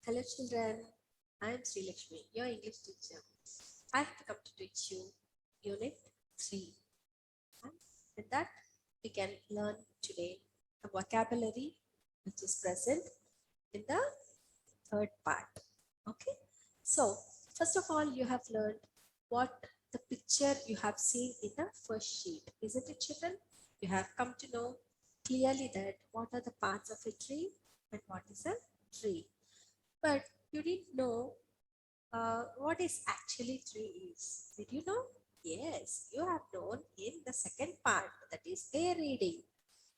Hello children, I am Sri Lakshmi, your English teacher. I have come to teach you Unit 3. And with that, we can learn today a vocabulary which is present in the third part. Okay, so first of all, you have learned what the picture you have seen in the first sheet. Isn't it, children? You have come to know clearly that what are the parts of a tree and what is a tree. But you didn't know what is actually tree is. Did you know? Yes, you have known in the second part, that is a reading.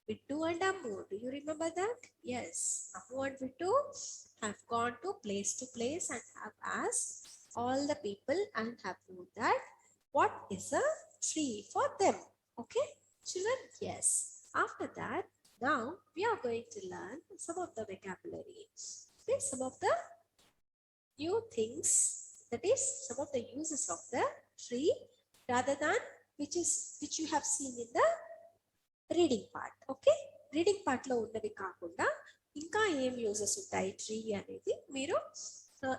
Vittu and Ammu, do you remember that? Yes, Ammu and Vittu have gone to place and have asked all the people and have known that what is a tree for them. Okay, children? Yes. After that, now we are going to learn some of the vocabulary. Okay, some of the new things, that is some of the uses of the tree rather than which you have seen in the reading part. Okay, reading part లో ఉన్నవి కాకుండా ఇంకా ఏం uses ఉంటాయి tree అనేది మీరు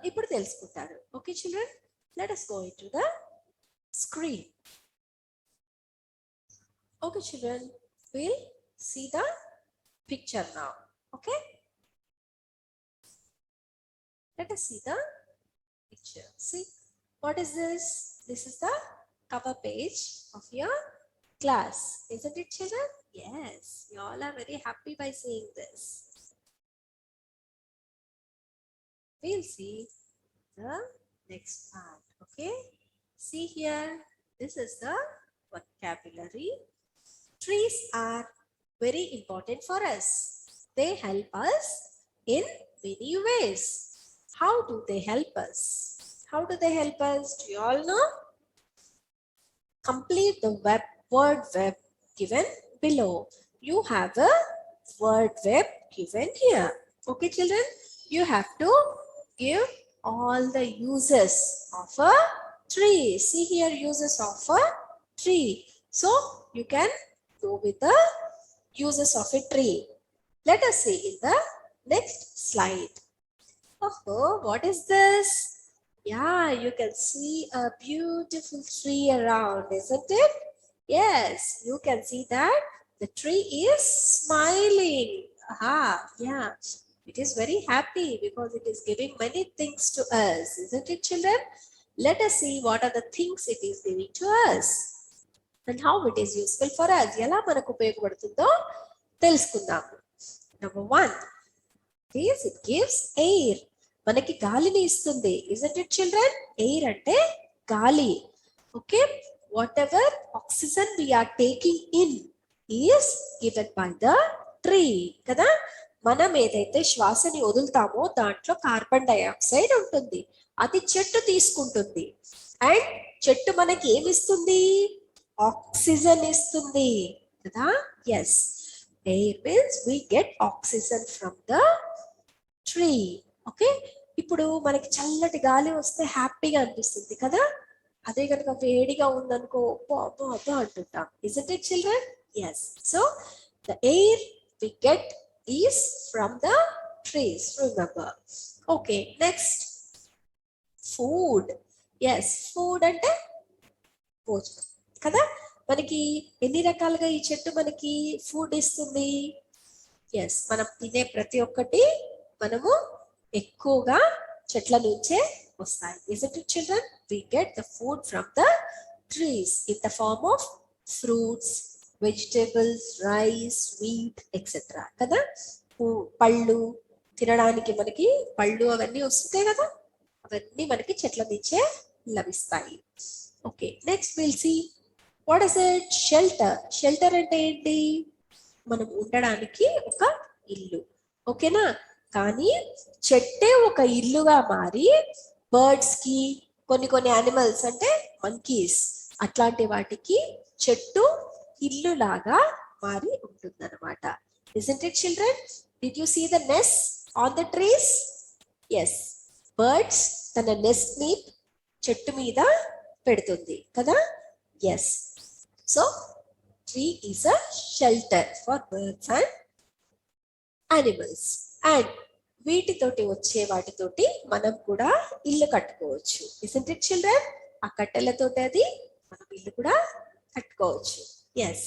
ఇప్పుడు తెలుసుకుంటారు. Okay children, let us go into the screen. Okay children, we'll see the picture now. Okay, let us see the picture. See, what is this? This is the cover page of your class. Isn't it, children? Yes, you all are very happy by seeing this. We'll see the next part. Okay, see here, this is the vocabulary. Trees are very important for us. They help us in many ways. How do they help us? How do they help us? Do you all know? Complete the word web given below. You have a word web given here. Okay children, you have to give all the uses of a tree. See here, uses of a tree. So you can go with the uses of a tree. Let us see in the next slide. Oh, what is this? Yeah, you can see a beautiful tree around, isn't it? Yes, you can see that the tree is smiling. Aha, yeah. It is very happy because it is giving many things to us, isn't it, children? Let us see what are the things it is giving to us and how it is useful for us. ఎలా మనకు ఉపయోగపడుతుందో తెలుసుకుందాము. Number 1, is it gives air. మనకి గాలిని ఇస్తుంది. Isn't it, children? Air అంటే గాలి. Okay, whatever oxygen we are taking in is given by the tree. కదా, మనం ఏదైతే శ్వాసని వదులుతామో దాంట్లో కార్బన్ డైఆక్సైడ్ ఉంటుంది, అది చెట్టు తీసుకుంటుంది. అండ్ చెట్టు మనకి ఏమిస్తుంది? ఆక్సిజన్ ఇస్తుంది కదా. Yes, air means we get oxygen from the tree. Okay, ఇప్పుడు మనకి చల్లటి గాలి వస్తే హ్యాపీగా అనిపిస్తుంది కదా. అదే కనుక వేడిగా ఉందనుకో అబ్బో అబ్బో అబ్బో అంటుంటాం. Isn't it, children? Yes. So the air we get is from the trees, remember. Okay, next, food. Yes, food అంటే భోజనం కదా. మనకి ఎన్ని రకాలుగా ఈ చెట్టు మనకి ఫుడ్ ఇస్తుంది? ఎస్, మనం తినే ప్రతి ఒక్కటి మనము ఎక్కువగా చెట్ల నుంచే వస్తాయి. Isn't it, children? We get the food from the trees in the form of fruits, vegetables, rice, wheat, etc. కదా. పళ్ళు తినడానికి మనకి పళ్ళు అవన్నీ వస్తాయి కదా, అవన్నీ మనకి చెట్ల నుంచే లభిస్తాయి. Okay, next will see what is it? Shelter. Shelter అంటే ఏంటి? మనం ఉండడానికి ఒక ఇల్లు. ఓకేనా, కానీ చెట్టే ఒక ఇల్లుగా మారి బర్డ్స్ కి, కొన్ని కొన్ని యానిమల్స్ అంటే మంకీస్ అట్లాంటి వాటికి చెట్టు ఇల్లు లాగా మారి ఉంటుందన్నమాట. Isn't it, children? Did you see the nest on the trees? Yes, birds తన నెస్ట్ ని చెట్టు మీద పెడుతుంది కదా. Yes, so tree is a shelter for birds and animals. And వీటితోటి వచ్చే వాటితోటి మనం కూడా ఇల్లు కట్టుకోవచ్చు. Isn't it children? ఆ కట్టెలతోటి అది మనం ఇల్లు కూడా కట్టుకోవచ్చు. Yes.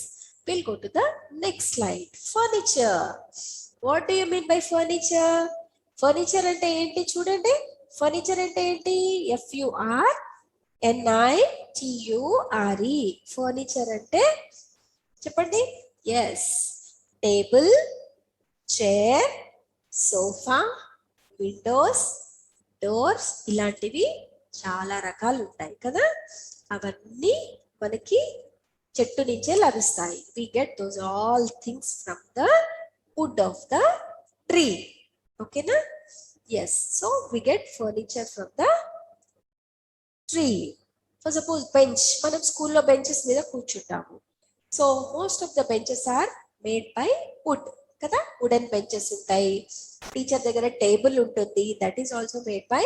We'll go to the next slide. Furniture. What do you mean by furniture? Furniture అంటే ఏంటి చూడండి. Furniture అంటే ఏంటి? FURNITURE. Furniture అంటే చెప్పండి. Yes. Table, chair, sofa, Windows, doors ఇలాంటివి చాలా రకాలు ఉంటాయి కదా. అవన్నీ మనకి చెట్టు నుంచే లభిస్తాయి. We get those all things from the wood of the tree. ఓకేనా? Yes. So we get furniture from the tree. For suppose bench, మనం స్కూల్లో బెంచెస్ మీద కూర్చుంటాము. So most of the benches are made by wood కదా. Wooden benches ఉంటాయి. Teacher దగ్గర table ఉంటుంది, that is also made by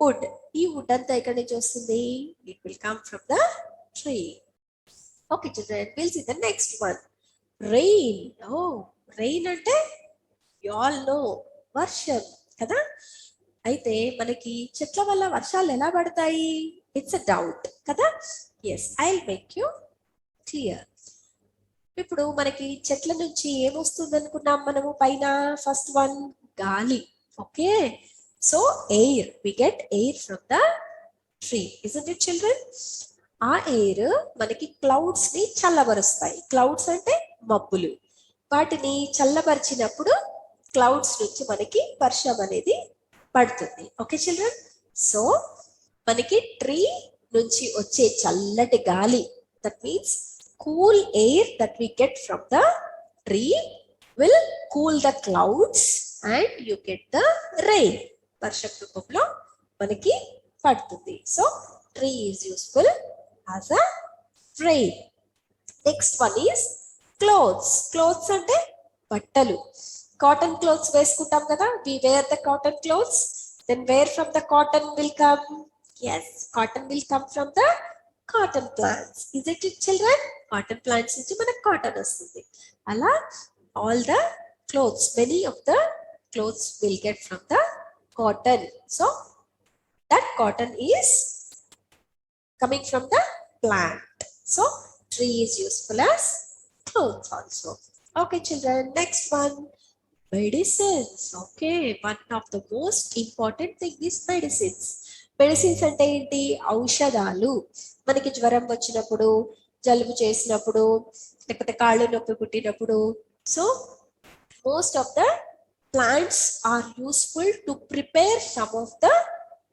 wood. ఈ wood అంతా ఎక్కడి నుంచి వస్తుంది? It will come from the tree. Okay children, will see the next one. Rain. Oh, rain అంటే యు ఆల్ నో, వర్షం కదా. అయితే మనకి చెట్ల వల్ల వర్షాలు ఎలా పడతాయి? ఇట్స్ అ డౌట్ కదా. Yes, I will make you clear. ఇప్పుడు మనకి చెట్ల నుంచి ఏమొస్తుంది అనుకున్నాం మనము పైన? ఫస్ట్ వన్, గాలి. Okay, so air, we get air from the tree. Isn't it children? ఆ ఎయిర్ మనకి క్లౌడ్స్ ని చల్లబరుస్తాయి. క్లౌడ్స్ అంటే మబ్బులు. వాటిని చల్లబరిచినప్పుడు క్లౌడ్స్ నుంచి మనకి వర్షం అనేది పడుతుంది. Okay children? సో మనకి ట్రీ నుంచి వచ్చే చల్లటి గాలి, that means cool air that we get from the tree will cool the clouds and you get the rain. వర్షం రూపంలో మనకి పడుతుంది. So tree is useful as a rain. Next one is clothes. Clothes అంటే బట్టలు. Cotton clothes వేసుకుంటాం కదా. We wear the cotton clothes. Then where from the cotton will come? Yes, cotton will come from the cotton plants. Isn't it children? Cotton plants నుంచి మనకు cotton వస్తుంది. అలా all the clothes, many of the clothes will get from the cotton. So that cotton is coming from the plant. So tree is useful as clothes also. Okay children, next one, medicines. Okay, one of the most important thing is medicines. Medicines అంటే ఏంటి? ఔషధాలు. మనకి జ్వరం వచ్చినప్పుడు, జలుబు చేసినప్పుడు, లేకపోతే కాళ్ళు నొప్పి పుట్టినప్పుడు. So most of the plants are useful to prepare some of the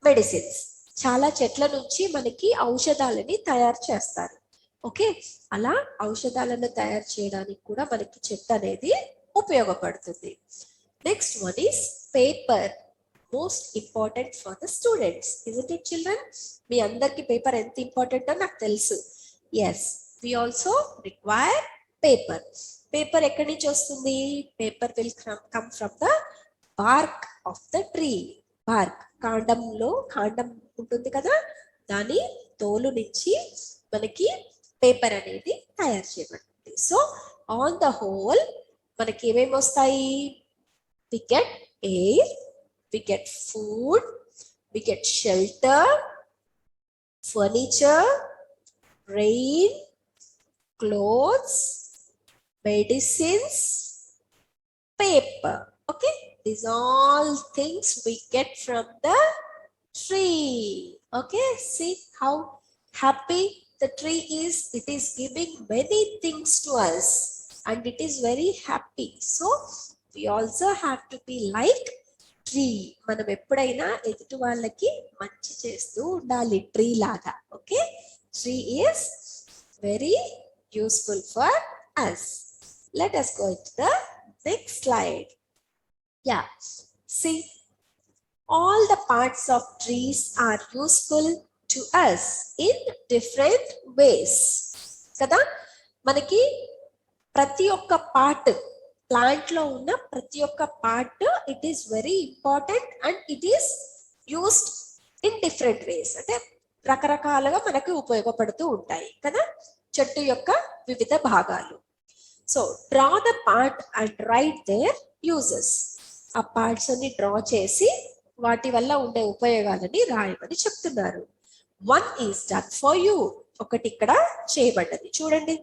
medicines. చాలా చెట్ల నుంచి మనకి ఔషధాలని తయారు చేస్తారు. ఓకే, అలా ఔషధాలను తయారు చేయడానికి కూడా మనకి చెట్టు అనేది ఉపయోగపడుతుంది. Next one is paper. Most important for the students. Isn't it children? మీ అందరికి పేపర్ ఎంత ఇంపార్టెంటో నాకు తెలుసు. Yes, we also require paper. Paper ఎక్కడి నుంచి వస్తుంది? Paper will come from the bark of the tree. Bark, కాండంలో కాండం ఉంటుంది కదా, దాని తోలు నుంచి మనకి పేపర్ అనేది తయారు చేయబడుతుంది. సో ఆన్ ద హోల్ మనకి ఏమేమి వస్తాయి? We get air, we get food, we get shelter, furniture, rain, clothes, medicines, paper. Okay, these all things we get from the tree. Okay, see how happy the tree is. It is giving many things to us and it is very happy. So we also have to be like tree. మనం ఎప్పుడైనా ఎదుటి వాళ్ళకి మంచి చేస్తూ ఉండాలి, tree లాగా. Okay, tree is very useful for us. Let us go to the next slide. Yeah, see, all the parts of trees are useful to us in different ways కదా. మనకి ప్రతి ఒక్క పార్ట్, ప్లాంట్ లో ఉన్న ప్రతి ఒక్క part, it is very important and it is used in different ways. అంటే రకరకాలుగా మనకు ఉపయోగపడుతూ ఉంటాయి కదా చెట్టు యొక్క వివిధ భాగాలు. So draw the part and right there uses. ఆ పార్ట్స్ అన్ని డ్రా చేసి వాటి వల్ల ఉండే ఉపయోగాలని రాయమని చెప్తున్నారు. One is done for you. ఒకటి ఇక్కడ చేయబడ్డది చూడండి.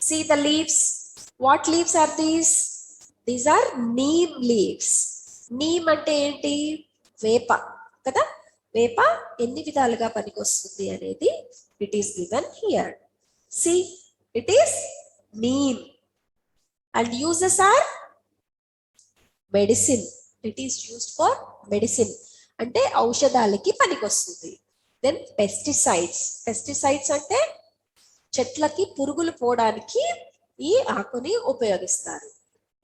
See the leaves. What leaves are these? These are neem leaves. Neem అంటే ఏంటి? వేప కదా. వేప ఎన్ని విధాలుగా పనికొస్తుంది అనేది it is given here. See, it is neem. And uses are medicine. It is used for medicine. అంటే ఔషధాలకి పనికొస్తుంది. Then pesticides. Pesticides అంటే చెట్లకి పురుగులు పోవడానికి ఈ ఆకుని ఉపయోగిస్తారు.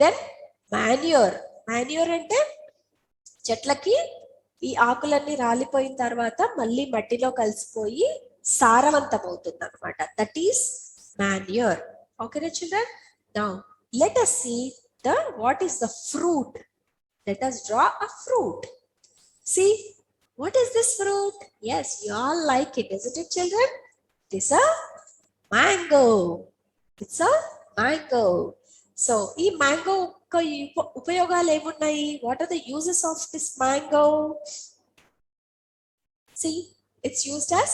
Then manure. మాన్యూర్ అంటే చెట్లకి ఈ ఆకులన్నీ రాలిపోయిన తర్వాత మళ్ళీ మట్టిలో కలిసిపోయి సారవంతం అవుతుంది అనమాట. That is manure. ఓకేనా children? Now let us see the what is the fruit. Let us draw a fruit. See, what is this fruit? Yes, you all like it, isn't it children? This is a mango. It's a mango. So ఈ mango యొక్క ఉపయోగాలు ఏమున్నాయి? What are the uses of this mango? See, it's used as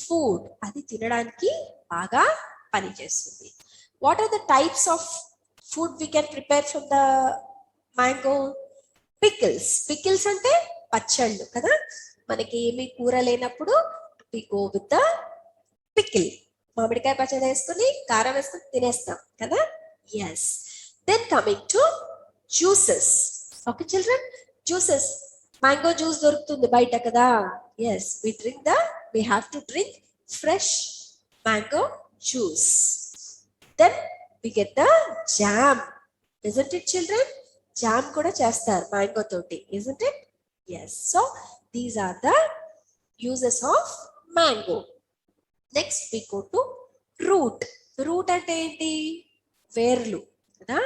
food. అది తినడానికి బాగా పనిచేస్తుంది. What are the types of food we can prepare from the mango? Pickles. Pickles అంటే పచ్చళ్ళు కదా. మనకి ఏమి కూర లేనప్పుడు we go with the pickle. మామిడికాయ పచ్చడి వేసుకుని కారం వేసుకుని తినేస్తాం కదా. Yes. Then coming to juices. Okay children, juices. Mango juice దొరుకుతుంది బయట కదా. Yes, we have to drink fresh mango juice. Then we get the jam. Isn't it children? Jam కూడా చేస్తారు మ్యాంగో తోటి, isn't it? Yes. So these are the uses of mango. Next we go to root. Root అంటే ఏంటి? వేర్లు కదా.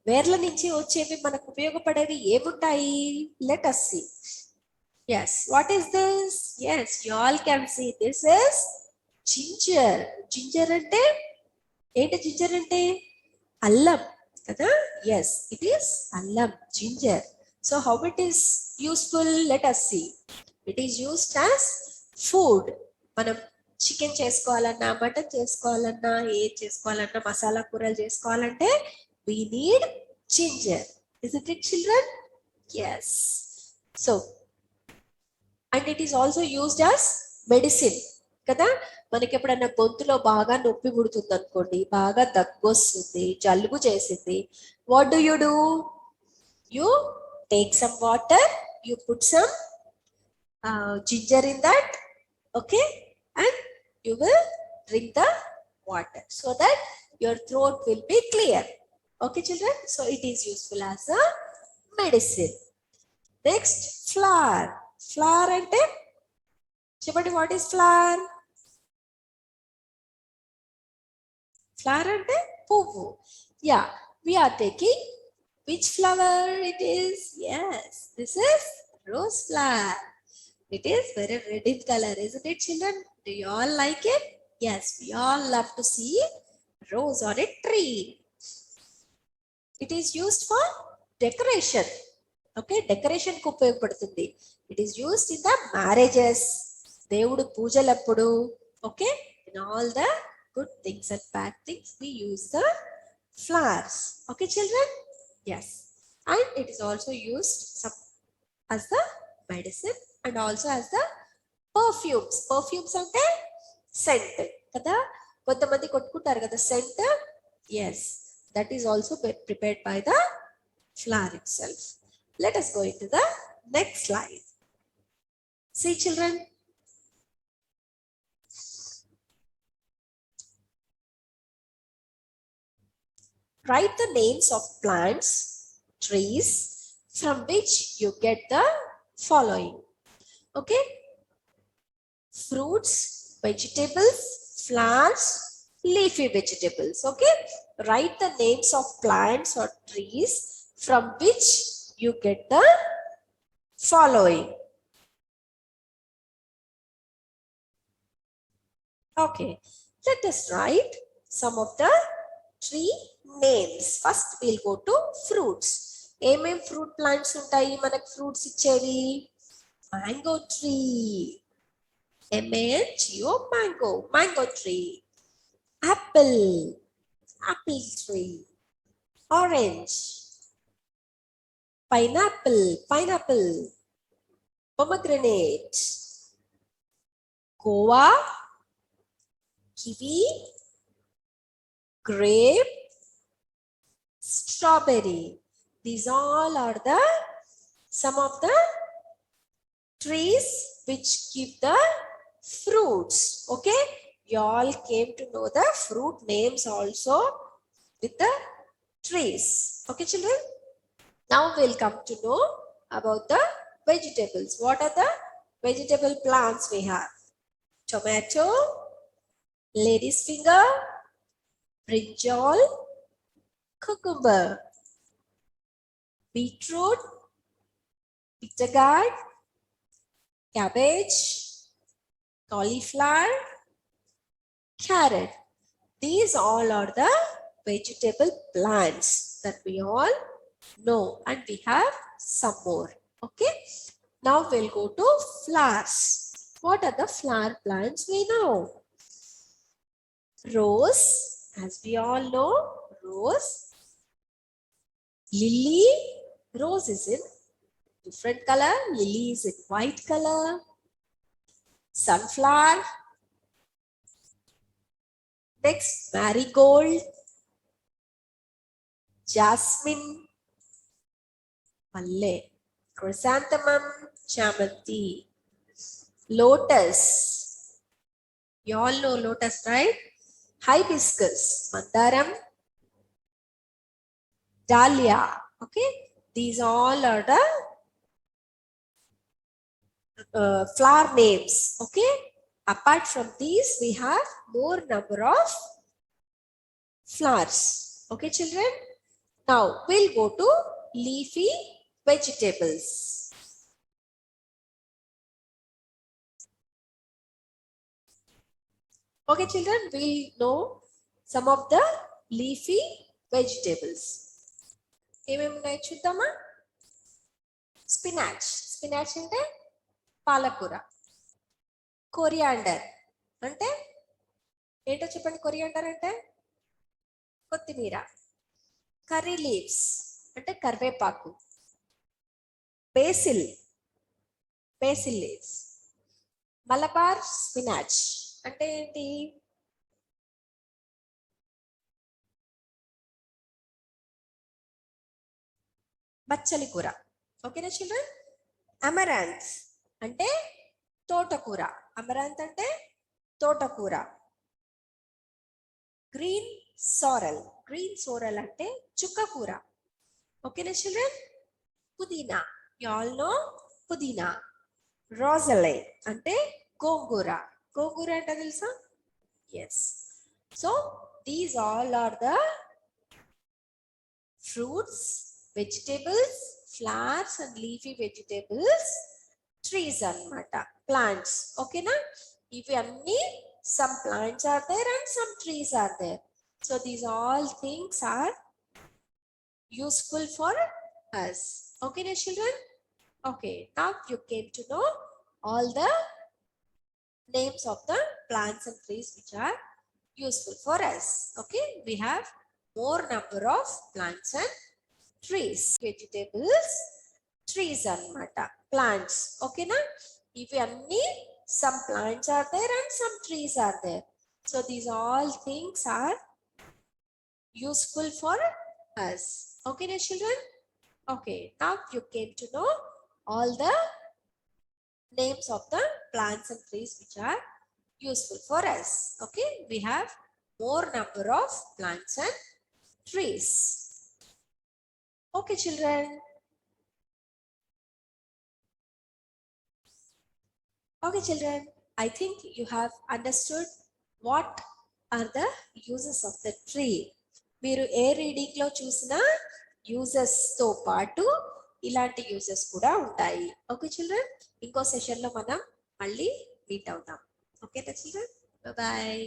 వేర్ల నుంచి వచ్చేవి మనకు ఉపయోగపడేవి ఏముంటాయి? Let us see. Yes, what is this? Yes, you all can see this is ginger. Ginger అంటే ఏంటి? జింజర్ అంటే అల్లం కదా. Yes, it is అల్లం, ginger. So how it is useful? Let us see. It is used as food. మనం chicken చేసుకోవాలన్నా, mutton చేసుకోవాలన్నా, ఏం చేసుకోవాలన్నా, మసాలా కూరలు చేసుకోవాలంటే we need ginger. Isn't it children? Yes. So, and it is also used as medicine కదా. మనకి ఎప్పుడన్నా గొంతులో బాగా నొప్పి పుడుతుంది అనుకోండి, బాగా దగ్గు వస్తుంది, జలుబు చేసింది, what do? You take some water, you put some ginger in that, okay, and you will drink the water so that your throat will be clear. Okay children, so it is useful as a medicine. Next, flower. Flower ante chepandi, what is flower? Flower ante puvu. Yeah, we are taking which flower it is? Yes, this is rose flower. It is very red in color, isn't it children? Do you all like it? Yes, we all love to see rose on a tree. It is used for decoration. Okay, decoration కు ఉపయోగపడుతుంది. It is used in the marriages, దేవుడు పూజలప్పుడు. Okay, in all the good things and bad things we use the flowers. Okay children? Yes, and it is also used as the medicine and also as the perfumes. Perfumes అంటే scent కదా. కొంతమంది కొట్టుకుంటారు కదా scent. Yes, that is also prepared by the flower itself. Let us go into the next slide. See children, write the names of plants, trees from which you get the following. Okay, fruits, vegetables, flowers, leafy vegetables. Okay, write the names of plants or trees from which you get the following. Okay, let us write some of the tree names. First we'll go to fruits. ఏమేం fruit plants ఉంటాయి మనకు fruits ఇచ్చేవి? Mango tree. MANGO, mango tree. Apple tree. Orange, pineapple. Pomegranate, guava, kiwi, grape, strawberry. These all are some of the trees which give the fruits. Okay, you all came to know the fruit names also with the trees. Okay children, now we'll come to know about the vegetables. What are the vegetable plants we have? Tomato, lady's finger, brinjal, cucumber, beetroot, bitter gourd, cabbage, cauliflower, carrot. These all are the vegetable plants that we all know, and we have some more. Okay, now we'll go to flowers. What are the flower plants we know? Rose, as we all know, rose. Lily, rose is in different color, lily is in white color. Sunflower. Next, marigold, jasmine, malle, chrysanthemum, chamanti, lotus. You all know lotus, right? Hibiscus, mandaram, dahlia. Okay, these all are the flower names. Okay, apart from these we have more number of flowers. Okay children, now we'll go to leafy vegetables. Okay children, we'll know some of the leafy vegetables. ఏమేమి ఉన్నాయి చూద్దామా? Spinach, spinach అంటే పాలకూర. Coriander అంటే ఏంటో చెప్పండి. Coriander అంటే కొత్తిమీర. కర్రీ లీవ్స్ అంటే కరివేపాకు. Basil, basil leaves. Malabar spinach అంటే ఏంటి? బచ్చలి కూర. ఓకేనా చిల్డ్రన్? అమరాంత్ అంటే తోటకూర. అమరాంత్ అంటే తోటకూర. గ్రీన్ సోరల్, గ్రీన్ సోరల్ అంటే చుక్కకూర. ఓకేనా చిల్డ్రన్? పుదీనా, యు ఆల్ నో పుదీనా. రోజలే అంటే గోంగూర. గోంగూర అంటే తెలుసా? Yes. So these all are the fruits, vegetables, flowers and leafy vegetables, trees annamata, plants. Okay na? Ivi anni some plants are there and some trees are there. So these all things are useful for us. Okay na children? Okay, now you came to know all the names of the plants and trees which are useful for us. Okay, we have more number of plants and trees. Vegetables, trees annamata, plants. Okay na? If anni some plants are there and some trees are there. So these all things are useful for us. Okay na children? Okay, now you came to know all the names of the plants and trees which are useful for us. Okay, we have more number of plants and trees. Okay children. Okay children, I think you have understood what are the uses of the tree. మీరు ఏ reading లో చూసినా uses తో పాటు ఇలాంటి uses కూడా ఉంటాయి. Okay children, ఇంకో session లో మనం మళ్ళీ మీట్ అవుతాం. Okay children, bye.